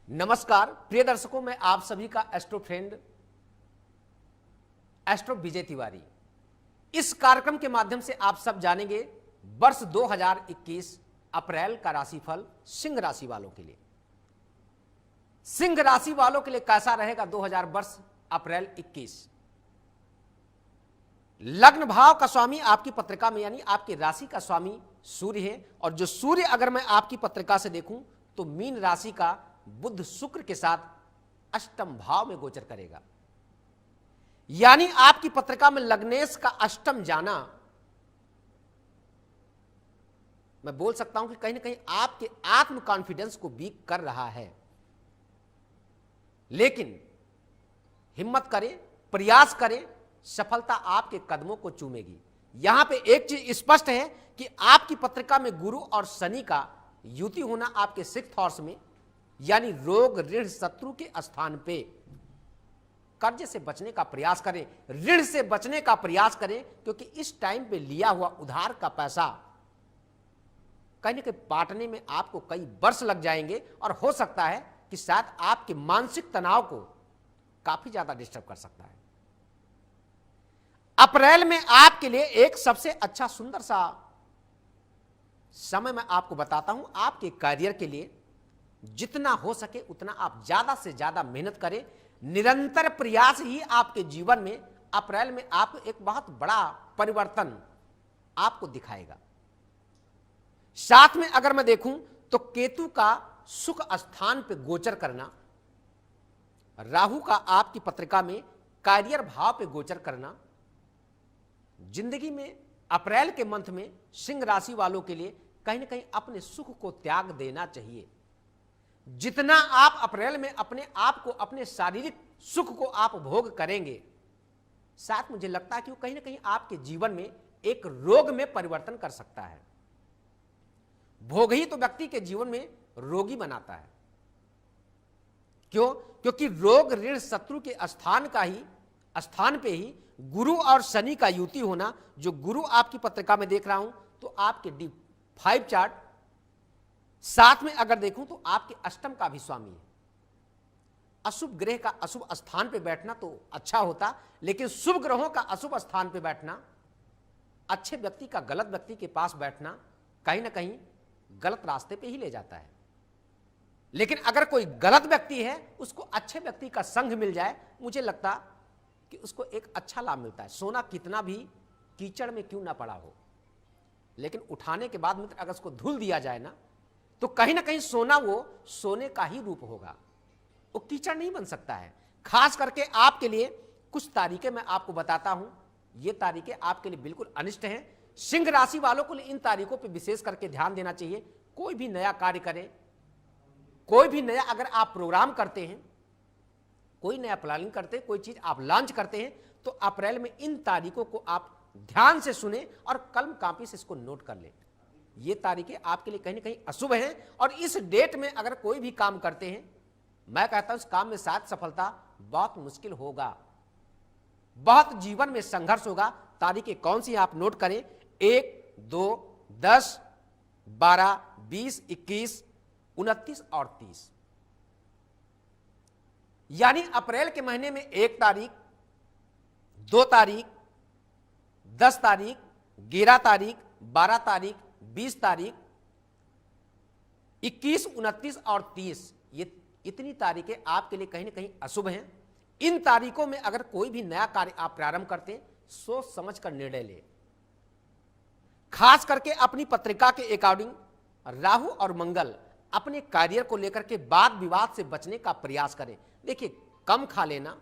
नमस्कार प्रिय दर्शकों, मैं आप सभी का astro friend astro Vijay Tiwari. इस कार्यक्रम के माध्यम से आप सब जानेंगे वर्ष 2021 अप्रैल का राशिफल सिंह राशि वालों के लिए। सिंह राशि वालों के लिए कैसा रहेगा 2000 वर्ष अप्रैल 21। लग्न भाव का स्वामी आपकी पत्रिका में यानी आपकी राशि का स्वामी सूर्य है, और जो सूर्य अगर मैं आपकी पत्रिका से देखूं तो मीन राशि का बुध शुक्र के साथ अष्टम भाव में गोचर करेगा। यानी आपकी पत्रिका में लग्नेश का अष्टम जाना, मैं बोल सकता हूं कि कहीं ना कहीं आपके आत्म कॉन्फिडेंस को वीक कर रहा है। लेकिन हिम्मत करें, प्रयास करें, सफलता आपके कदमों को चूमेगी। यहां पे एक चीज स्पष्ट है कि आपकी पत्रिका में गुरु और शनि का युति होना आपके सिक्स्थ हाउस में यानी रोग ऋण शत्रु के स्थान पे। कर्ज से बचने का प्रयास करें, ऋण से बचने का प्रयास करें, क्योंकि इस टाइम पे लिया हुआ उधार का पैसा कहीं ना कहीं बांटने में आपको कई वर्ष लग जाएंगे, और हो सकता है कि शायद आपके मानसिक तनाव को काफी ज्यादा डिस्टर्ब कर सकता है। अप्रैल में आपके लिए एक सबसे अच्छा सुंदर सा समय मैं आपको बताता हूं। आपके करियर के लिए जितना हो सके उतना आप ज्यादा से ज्यादा मेहनत करें। निरंतर प्रयास ही आपके जीवन में अप्रैल में आपको एक बहुत बड़ा परिवर्तन आपको दिखाएगा। साथ में अगर मैं देखूं तो केतु का सुख स्थान पे गोचर करना, राहु का आपकी पत्रिका में करियर भाव पे गोचर करना, जिंदगी में अप्रैल के मंथ में सिंह राशि वालों के लिए कहीं ना कहीं अपने सुख को त्याग देना चाहिए। जितना आप अप्रैल में अपने आप को, अपने शारीरिक सुख को आप भोग करेंगे, साथ मुझे लगता है कि वो कहीं ना कहीं आपके जीवन में एक रोग में परिवर्तन कर सकता है। भोग ही तो व्यक्ति के जीवन में रोगी बनाता है। क्यों? क्योंकि रोग ऋण शत्रु के स्थान पे ही गुरु और शनि का युति होना, जो गुरु आपकी पत्रिका में देख रहा हूं तो आपके D5 चार्ट, साथ में अगर देखूं तो आपके अष्टम का भी स्वामी है। अशुभ ग्रह का अशुभ स्थान पे बैठना तो अच्छा होता, लेकिन शुभ ग्रहों का अशुभ स्थान पे बैठना, अच्छे व्यक्ति का गलत व्यक्ति के पास बैठना कहीं ना कहीं गलत रास्ते पे ही ले जाता है। लेकिन अगर कोई गलत व्यक्ति है, उसको अच्छे व्यक्ति का संग मिल जाए, मुझे लगता कि उसको एक अच्छा लाभ मिलता है। सोना कितना भी कीचड़ में क्यों ना पड़ा हो, लेकिन उठाने के बाद मित्र अगर उसको धुल दिया जाए ना, तो कहीं ना कहीं सोना वो सोने का ही रूप होगा, वो कीचड़ नहीं बन सकता है। खास करके आपके लिए कुछ तारीखें मैं आपको बताता हूं। ये तारीखें आपके लिए बिल्कुल अनिष्ट हैं। सिंह राशि वालों को इन तारीखों पर विशेष करके ध्यान देना चाहिए। कोई भी नया कार्य करें, कोई भी नया अगर आप प्रोग्राम करते हैं, कोई नया प्लानिंग करते हैं, कोई चीज आप लॉन्च करते हैं, तो अप्रैल में इन तारीखों को आप ध्यान से सुने और कलम कापी से इसको नोट कर लें। ये तारीखें आपके लिए कहीं ना कहीं अशुभ हैं, और इस डेट में अगर कोई भी काम करते हैं, मैं कहता हूं इस काम में शायद सफलता बहुत मुश्किल होगा, बहुत जीवन में संघर्ष होगा। तारीखें कौन सी आप नोट करें? 1, 2, 10, 12, 20, 21, 29 और 30। यानी अप्रैल के महीने में 1 तारीख, 2 तारीख, 10 तारीख, 11 तारीख, 12 तारीख, 20 तारीख, 21, 29 और 30, ये इतनी तारीखें आपके लिए कहीं ना कहीं अशुभ हैं। इन तारीखों में अगर कोई भी नया कार्य आप प्रारंभ करते हैं, सोच समझ कर निर्णय लें। खास करके अपनी पत्रिका के अकॉर्डिंग राहु और मंगल अपने करियर को लेकर के वाद विवाद से बचने का प्रयास करें। देखिए, कम खा लेना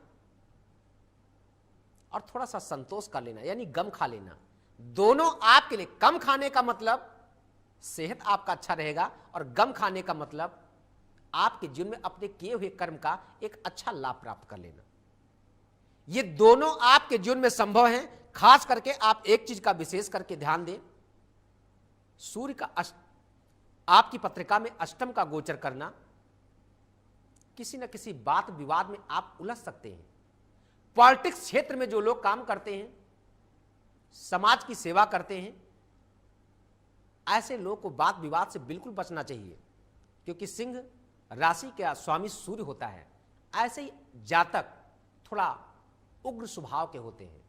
और थोड़ा सा संतोष कर लेना यानी गम खा लेना, दोनों आपके लिए, कम खाने का मतलब सेहत आपका अच्छा रहेगा, और गम खाने का मतलब आपके जीवन में अपने किए हुए कर्म का एक अच्छा लाभ प्राप्त कर लेना। ये दोनों आपके जीवन में संभव हैं। खास करके आप एक चीज का विशेष करके ध्यान दें, सूर्य का आपकी पत्रिका में अष्टम का गोचर करना, किसी न किसी बात विवाद में आप उलझ सकते हैं। पॉलिटिक्स क्षेत्र में जो लोग काम करते हैं, समाज की सेवा करते हैं, ऐसे लोग को बात विवाद से बिल्कुल बचना चाहिए, क्योंकि सिंह राशि का स्वामी सूर्य होता है, ऐसे ही जातक थोड़ा उग्र स्वभाव के होते हैं,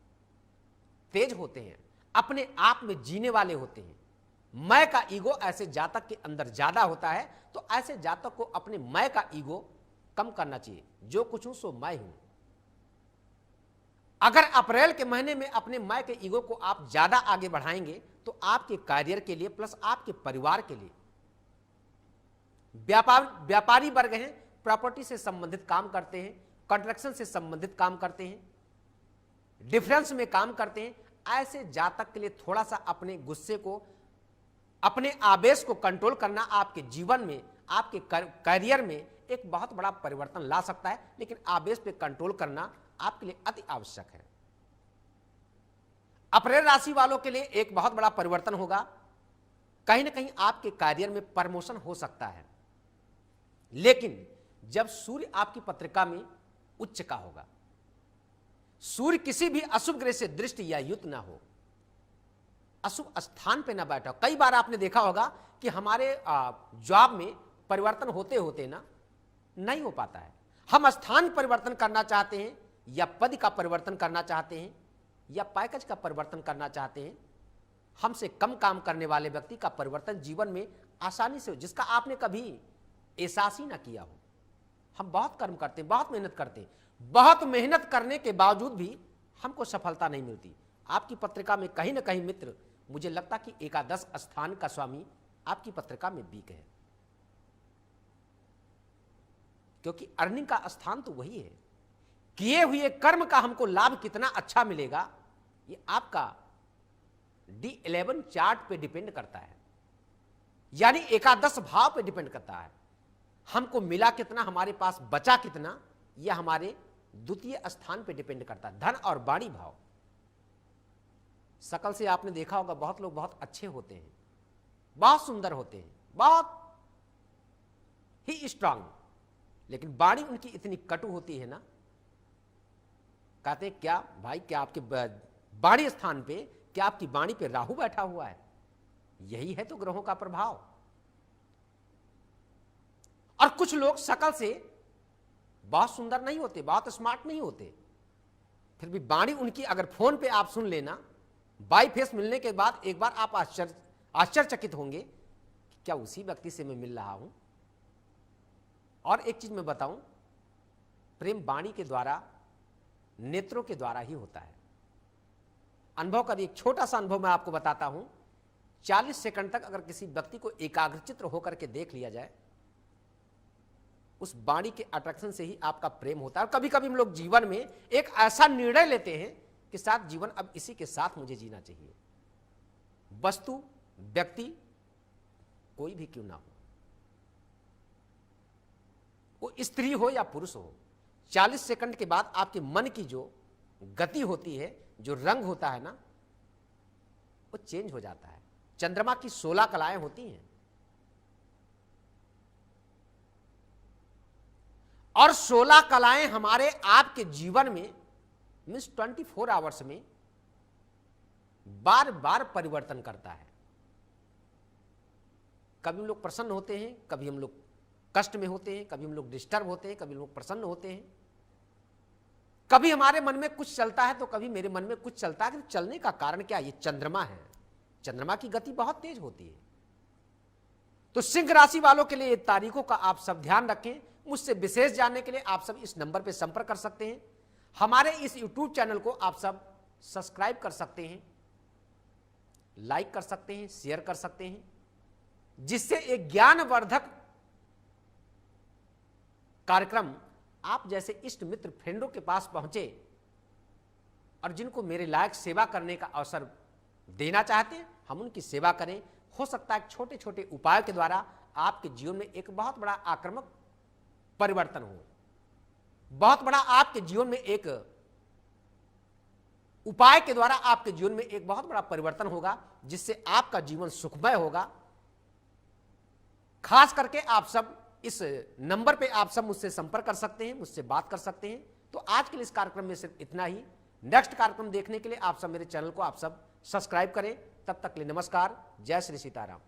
तेज होते हैं, अपने आप में जीने वाले होते हैं। मैं का ईगो ऐसे जातक के अंदर ज्यादा होता है, तो ऐसे जातक को अपने मैं का ईगो कम करना चाहिए। जो कुछ हूं सो मैं हूं। अगर अप्रैल के महीने में अपने मैं के ईगो को आप ज्यादा आगे बढ़ाएंगे तो आपके करियर के लिए प्लस आपके परिवार के लिए, व्यापारी वर्ग हैं, प्रॉपर्टी से संबंधित काम करते हैं, कंस्ट्रक्शन से संबंधित काम करते हैं, डिफेंस में काम करते हैं, ऐसे जातक के लिए थोड़ा सा अपने गुस्से को, अपने आवेश को कंट्रोल करना आपके जीवन में, आपके करियर में एक बहुत बड़ा परिवर्तन ला सकता है। लेकिन आवेश पे कंट्रोल करना आपके लिए अति आवश्यक है। अप्रैल राशि वालों के लिए एक बहुत बड़ा परिवर्तन होगा। कहीं ना कहीं आपके करियर में प्रमोशन हो सकता है, लेकिन जब सूर्य आपकी पत्रिका में उच्च का होगा, सूर्य किसी भी अशुभ ग्रह से दृष्टि या युत ना हो, अशुभ स्थान पे ना बैठा हो। कई बार आपने देखा होगा कि हमारे जॉब में परिवर्तन होते होते ना नहीं हो पाता है। हम स्थान परिवर्तन करना चाहते हैं, या पद का परिवर्तन करना चाहते हैं, या पैकेज का परिवर्तन करना चाहते हैं। हमसे कम काम करने वाले व्यक्ति का परिवर्तन जीवन में आसानी से हो, जिसका आपने कभी एहसास ही ना किया हो। हम बहुत कर्म करते हैं, बहुत मेहनत करते हैं, बहुत मेहनत करने के बावजूद भी हमको सफलता नहीं मिलती। आपकी पत्रिका में कहीं ना कहीं मित्र, मुझे लगता कि एकादश स्थान का स्वामी आपकी पत्रिका में वीक है, क्योंकि अर्निंग का स्थान तो वही है। किए हुए कर्म का हमको लाभ कितना अच्छा मिलेगा, ये आपका D11 चार्ट पे डिपेंड करता है, यानी एकादश भाव पे डिपेंड करता है। हमको मिला कितना, हमारे पास बचा कितना, यह हमारे द्वितीय स्थान पे डिपेंड करता है। धन और वाणी भाव, शकल से आपने देखा होगा बहुत लोग बहुत अच्छे होते हैं, बहुत सुंदर होते हैं, बहुत ही स्ट्रांग, लेकिन वाणी उनकी इतनी कटु होती है ना। कहते हैं क्या भाई, क्या आपके वाणी स्थान पे, क्या आपकी वाणी पे राहु बैठा हुआ है? यही है तो ग्रहों का प्रभाव। और कुछ लोग शकल से बहुत सुंदर नहीं होते, बहुत स्मार्ट नहीं होते, फिर भी वाणी उनकी अगर फोन पे आप सुन लेना, बाई फेस मिलने के बाद एक बार आप आश्चर्यचकित होंगे कि क्या उसी व्यक्ति से मैं मिल रहा हूं। और एक चीज मैं बताऊं, प्रेम वाणी के द्वारा, नेत्रों के द्वारा ही होता है। अनुभव का एक छोटा सा अनुभव मैं आपको बताता हूं। 40 सेकंड तक अगर किसी व्यक्ति को एकाग्रचित्त होकर के देख लिया जाए, उस वाणी के अट्रैक्शन से ही आपका प्रेम होता है। और कभी कभी हम लोग जीवन में एक ऐसा निर्णय लेते हैं कि साथ जीवन अब इसी के साथ मुझे जीना चाहिए। वस्तु, व्यक्ति कोई भी क्यों ना हो, वो स्त्री हो या पुरुष हो, 40 सेकंड के बाद आपके मन की जो गति होती है, जो रंग होता है ना, वो चेंज हो जाता है। चंद्रमा की 16 कलाएं होती हैं, और 16 कलाएं हमारे आपके जीवन में मीन्स 24 आवर्स में बार बार परिवर्तन करता है। कभी हम लोग प्रसन्न होते हैं, कभी हम लोग कष्ट में होते हैं, कभी हम लोग डिस्टर्ब होते हैं, कभी हम लोग प्रसन्न होते हैं, कभी हमारे मन में कुछ चलता है तो कभी मेरे मन में कुछ चलता है। चलने का कारण क्या? ये चंद्रमा है। चंद्रमा की गति बहुत तेज होती है। तो सिंह राशि वालों के लिए तारीखों का आप सब ध्यान रखें। मुझसे विशेष जानने के लिए आप सब इस नंबर पर संपर्क कर सकते हैं। हमारे इस YouTube चैनल को आप सब सब्सक्राइब कर सकते हैं, लाइक कर सकते हैं, शेयर कर सकते हैं, जिससे एक ज्ञानवर्धक कार्यक्रम आप जैसे इष्ट मित्र फ्रेंडों के पास पहुंचे, और जिनको मेरे लायक सेवा करने का अवसर देना चाहते हैं, हम उनकी सेवा करें। हो सकता है छोटे छोटे उपायों के द्वारा आपके जीवन में एक बहुत बड़ा आक्रामक परिवर्तन हो, बहुत बड़ा आपके जीवन में एक उपाय के द्वारा आपके जीवन में एक बहुत बड़ा परिवर्तन होगा, जिससे आपका जीवन सुखमय होगा। खास करके आप सब इस नंबर पे आप सब मुझसे संपर्क कर सकते हैं, मुझसे बात कर सकते हैं। तो आज के लिए इस कार्यक्रम में सिर्फ इतना ही। नेक्स्ट कार्यक्रम देखने के लिए आप सब मेरे चैनल को आप सब सब्सक्राइब करें। तब तक के लिए नमस्कार। जय श्री सीताराम।